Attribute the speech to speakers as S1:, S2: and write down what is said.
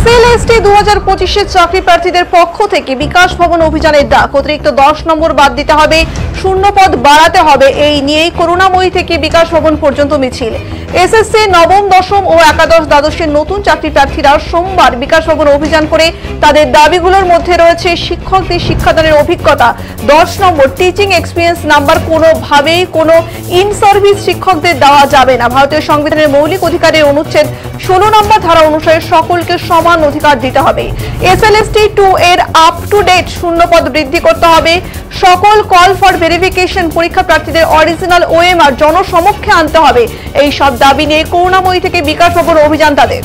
S1: SLST 2025 চাকরি প্রার্থীদের পক্ষ থেকে বিকাশ ভবন অভিযানের ডাক। অতিরিক্ত 10 নম্বর বাদ দিতে হবে, শূন্য পদ বাড়াতে হবে, এই নিয়েই করুণাময়ী থেকে বিকাশ ভবন পর্যন্ত মিছিল। এসএসসি নবম, দশম ও একাদশ দ্বাদশের নতুন চাকরি প্রার্থীরা সোমবার বিকাশ ভবন অভিযান করে তাদের দাবিগুলোর মধ্যে রয়েছে শিক্ষকদের শিক্ষাদানের অভিজ্ঞতা, 10 নম্বর টিচিং এক্সপিরিয়েন্স নাম্বার কোনোভাবেই কোনো ইন সার্ভিস শিক্ষকদের দেওয়া যাবে না। ভারতীয় সংবিধানের মৌলিক অধিকারের অনুচ্ছেদ 16 নম্বর ধারা অনুসারে সকলকে সমান অধিকার দিতে হবে। এসএলএসটি 2 এর আপ টু ডেট শূন্য পদ বৃদ্ধি করতে হবে। সকল কল ফর ভেরিফিকেশন পরীক্ষা প্রার্থীদের অরিজিনাল ওএমআর জনসমক্ষে আনতে হবে। এই সব দাবি নিয়ে করুণাময়ী থেকে বিকাশ ভবন অভিযান তাদের।